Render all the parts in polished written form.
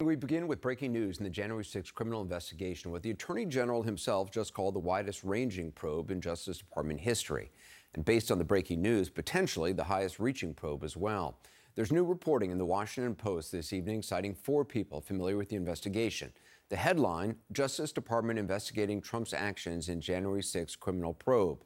We begin with breaking news in the January 6th criminal investigation, what the Attorney General himself just called the widest-ranging probe in Justice Department history. And based on the breaking news, potentially the highest-reaching probe as well. There's new reporting in the Washington Post this evening citing 4 people familiar with the investigation. The headline, Justice Department investigating Trump's actions in January 6th criminal probe.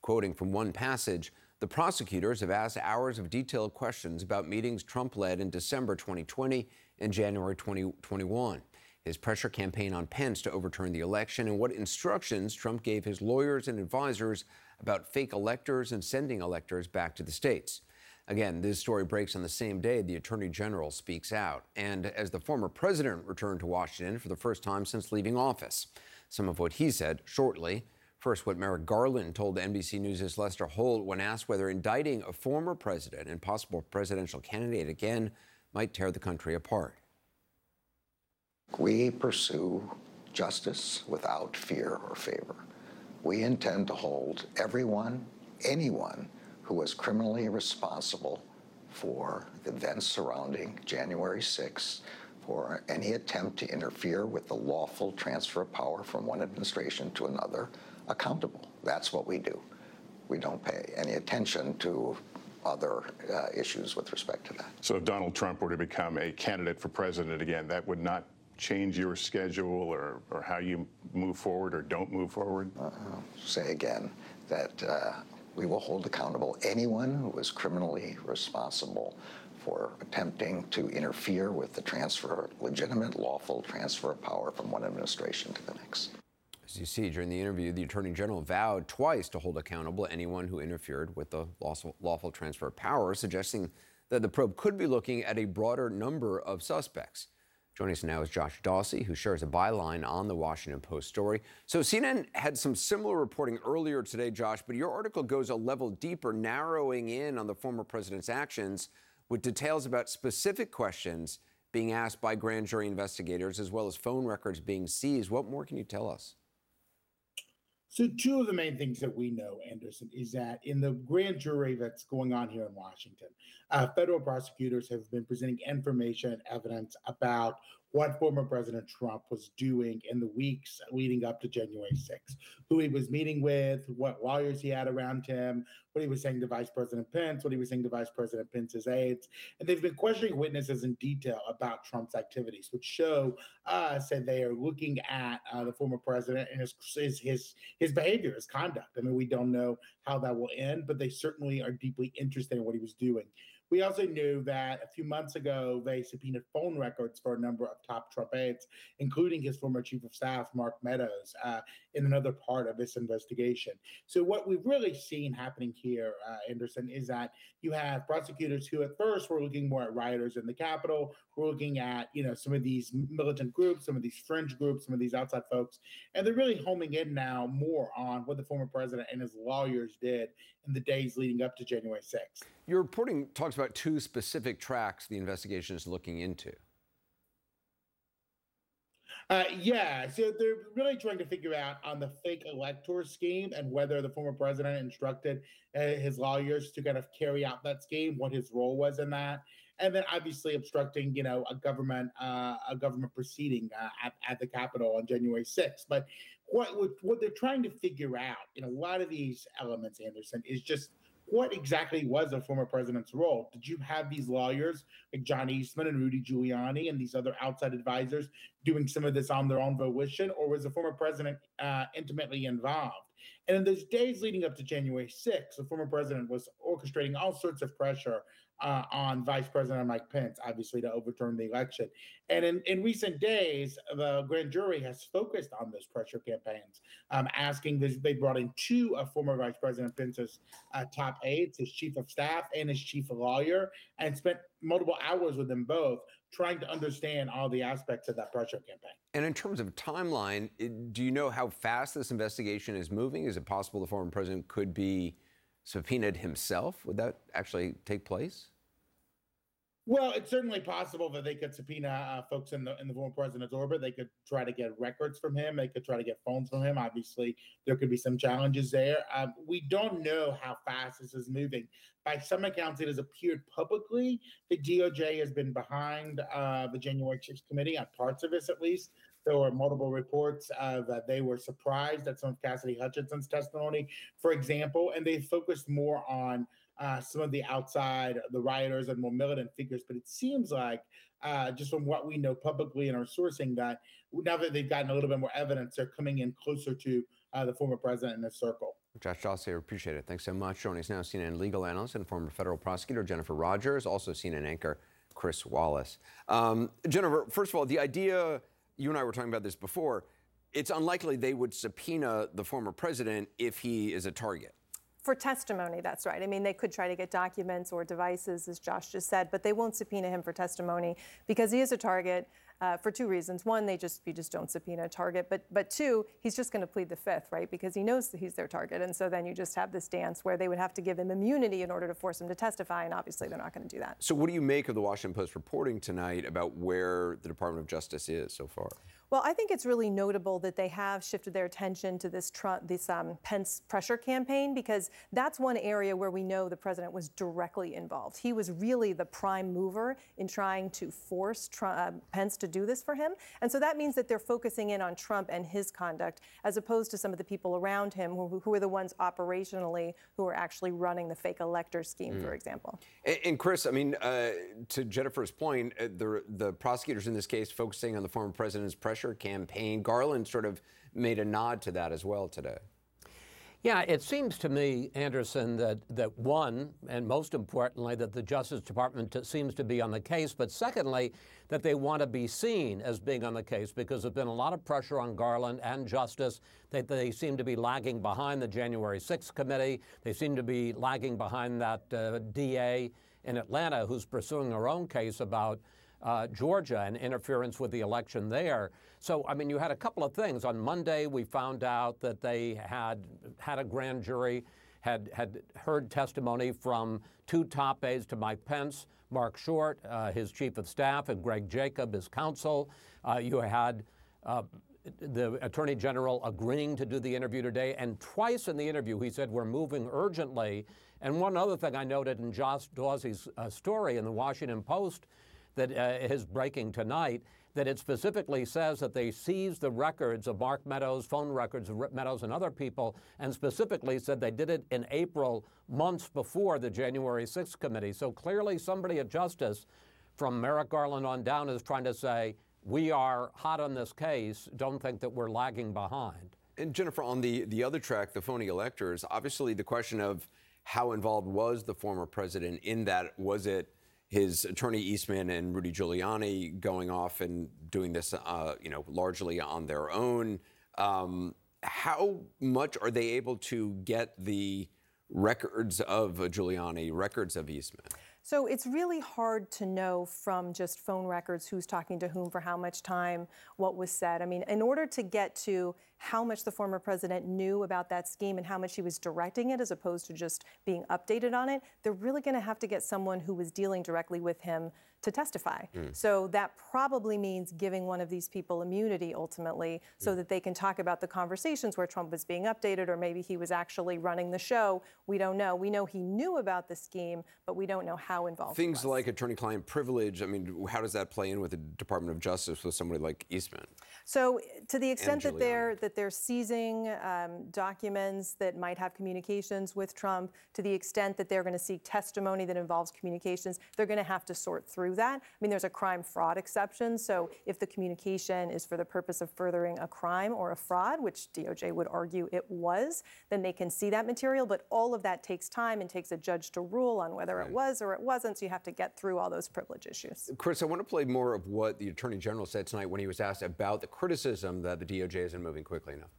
Quoting from one passage, the prosecutors have asked hours of detailed questions about meetings Trump led in December 2020 and January 2021, his pressure campaign on Pence to overturn the election, and what instructions Trump gave his lawyers and advisors about fake electors and sending electors back to the states. Again, this story breaks on the same day the Attorney General speaks out, and as the former president returned to Washington for the first time since leaving office. Some of what he said shortly. First, what Merrick Garland told NBC News' Lester Holt when asked whether indicting a former president and possible presidential candidate again might tear the country apart. We pursue justice without fear or favor. We intend to hold anyone who was criminally responsible for the events surrounding January 6th, for any attempt to interfere with the lawful transfer of power from one administration to another, accountable. That's what we do. We don't pay any attention to other issues with respect to that. So if Donald Trump were to become a candidate for president again, that would not change your schedule or how you move forward or don't move forward? Say again that we will hold accountable anyone who was criminally responsible for attempting to interfere with the legitimate, lawful transfer of power from one administration to the next. As you see, during the interview, the Attorney General vowed twice to hold accountable anyone who interfered with the lawful transfer of power, suggesting that the probe could be looking at a broader number of suspects. Joining us now is Josh Dawsey, who shares a byline on the Washington Post story. So CNN had some similar reporting earlier today, Josh, but your article goes a level deeper, narrowing in on the former president's actions with details about specific questions being asked by grand jury investigators, as well as phone records being seized. What more can you tell us? So 2 of the main things that we know, Anderson, is that in the grand jury that's going on here in Washington, federal prosecutors have been presenting information and evidence about what former President Trump was doing in the weeks leading up to January 6th, who he was meeting with, what lawyers he had around him, what he was saying to Vice President Pence, what he was saying to Vice President Pence's aides. And they've been questioning witnesses in detail about Trump's activities, which show us that they are looking at the former president and his behavior, his conduct. I mean, we don't know how that will end, but they certainly are deeply interested in what he was doing. We also knew that a few months ago, they subpoenaed phone records for a number of top Trump aides, including his former chief of staff, Mark Meadows, in another part of this investigation. So what we've really seen happening here, Anderson, is that you have prosecutors who at first were looking more at rioters in the Capitol, were looking at, some of these militant groups, some of these fringe groups, some of these outside folks, and they're really homing in now more on what the former president and his lawyers did in the days leading up to January 6th. Your reporting talks about 2 specific tracks the investigation is looking into. So they're really trying to figure out on the fake elector scheme and whether the former president instructed his lawyers to kind of carry out that scheme, what his role was in that, and then obviously obstructing, a government proceeding at the Capitol on January 6th. But what they're trying to figure out in a lot of these elements, Anderson, is just what exactly was the former president's role? Did you have these lawyers like John Eastman and Rudy Giuliani and these other outside advisors doing some of this on their own volition, or was the former president intimately involved? And in those days leading up to January 6th, the former president was orchestrating all sorts of pressure on Vice President Mike Pence, obviously, to overturn the election. And in recent days, the grand jury has focused on those pressure campaigns, asking this. They brought in 2 of former Vice President Pence's top aides, his chief of staff and his chief lawyer, and spent multiple hours with them both trying to understand all the aspects of that pressure campaign. And in terms of timeline, do you know how fast this investigation is moving? Is it possible the former president could be subpoenaed himself? Would that actually take place? Well, it's certainly possible that they could subpoena folks in the former president's orbit. They could try to get records from him. They could try to get phones from him. Obviously, there could be some challenges there. We don't know how fast this is moving. By some accounts, it has appeared publicly that DOJ has been behind the January 6th committee on parts of this, at least. There were multiple reports that they were surprised at some of Cassidy Hutchinson's testimony, for example, and they focused more on some of the outside, the rioters and more militant figures. But it seems like, just from what we know publicly in our sourcing, that now that they've gotten a little bit more evidence, they're coming in closer to the former president in this circle. Josh Dossier, appreciate it. Thanks so much. Joining us now, CNN legal analyst and former federal prosecutor Jennifer Rogers, also CNN anchor Chris Wallace. Jennifer, first of all, the idea, you and I were talking about this before, it's unlikely they would subpoena the former president if he is a target. For testimony, that's right. I mean, they could try to get documents or devices, as Josh just said, but they won't subpoena him for testimony because he is a target for two reasons. One, you just don't subpoena a target, but two, he's just going to plead the fifth, right? Because he knows that he's their target, and so then you just have this dance where they would have to give him immunity in order to force him to testify, and obviously they're not going to do that. So what do you make of the Washington Post reporting tonight about where the Department of Justice is so far? Well, I think it's really notable that they have shifted their attention to this Pence pressure campaign, because that's one area where we know the president was directly involved. He was really the prime mover in trying to force Pence to do this for him. And so that means that they're focusing in on Trump and his conduct, as opposed to some of the people around him who are the ones operationally who are actually running the fake elector scheme, for example. And Chris, I mean, to Jennifer's point, the prosecutors in this case focusing on the former president's pressure campaign. Garland sort of made a nod to that as well today. Yeah, it seems to me, Anderson, that one, and most importantly, that the Justice Department seems to be on the case, but secondly, that they want to be seen as being on the case, because there's been a lot of pressure on Garland and Justice. They seem to be lagging behind the January 6th committee. They seem to be lagging behind that DA in Atlanta who's pursuing her own case about Georgia and interference with the election there. So, I mean, you had a couple of things. On Monday, we found out that they had a grand jury, had heard testimony from two top aides to Mike Pence, Mark Short, his chief of staff, and Greg Jacob, his counsel. You had the Attorney General agreeing to do the interview today, and twice in the interview he said, we're moving urgently. And one other thing I noted in Josh Dossier's story in the Washington Post that is breaking tonight, that it specifically says that they seized the records of Mark Meadows, phone records of Meadows and other people, and specifically said they did it in April, months before the January 6th committee. So clearly somebody at Justice, from Merrick Garland on down, is trying to say, we are hot on this case, don't think that we're lagging behind. And Jennifer, on the other track, the phony electors, obviously the question of how involved was the former president in that? Was it his attorney Eastman and Rudy Giuliani going off and doing this, largely on their own? How much are they able to get the records of Giuliani, records of Eastman? So it's really hard to know from just phone records who's talking to whom for how much time, what was said. I mean, in order to get to how much the former president knew about that scheme and how much he was directing it as opposed to just being updated on it, they're really going to have to get someone who was dealing directly with him to testify. So that probably means giving one of these people immunity ultimately so that they can talk about the conversations where Trump was being updated, or maybe he was actually running the show. We don't know. We know he knew about the scheme, but we don't know how involved he was. Things like attorney-client privilege, I mean, how does that play in with the Department of Justice with somebody like Eastman? So to the extent that they're seizing documents that might have communications with Trump, to the extent that they're going to seek testimony that involves communications, they're going to have to sort through that. I mean, there's a crime fraud exception. So if the communication is for the purpose of furthering a crime or a fraud, which DOJ would argue it was, then they can see that material. But all of that takes time and takes a judge to rule on whether it was or it wasn't. So you have to get through all those privilege issues. Chris, I want to play more of what the Attorney General said tonight when he was asked about the criticism that the DOJ isn't moving quickly enough.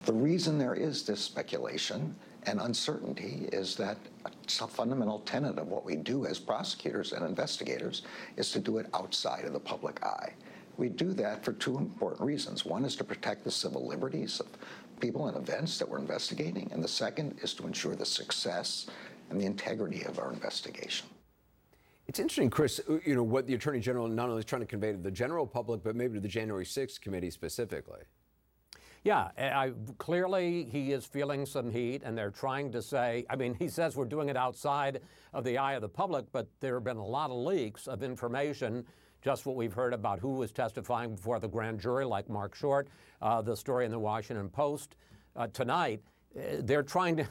The reason there is this speculation and uncertainty is that a fundamental tenet of what we do as prosecutors and investigators is to do it outside of the public eye. We do that for two important reasons. One is to protect the civil liberties of people and events that we're investigating, and the second is to ensure the success and the integrity of our investigation. It's interesting, Chris, what the Attorney General not only is trying to convey to the general public, but maybe to the January 6th committee specifically. Yeah, clearly he is feeling some heat, and they're trying to say, I mean, he says we're doing it outside of the eye of the public, but there have been a lot of leaks of information, just what we've heard about who was testifying before the grand jury, like Mark Short, the story in the Washington Post tonight. They're trying to,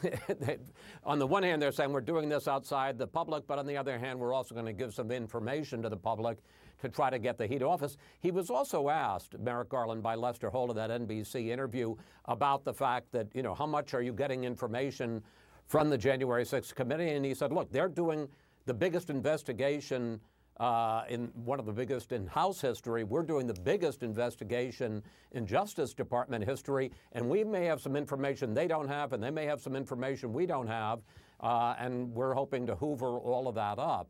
on the one hand, they're saying we're doing this outside the public, but on the other hand, we're also going to give some information to the public to try to get the heat off us. He was also asked, Merrick Garland, by Lester Holt of that NBC interview about the fact that, how much are you getting information from the January 6th committee? And he said, look, they're doing the biggest investigation in one of the biggest in House history. We're doing the biggest investigation in Justice Department history, and we may have some information they don't have, and they may have some information we don't have, and we're hoping to hoover all of that up.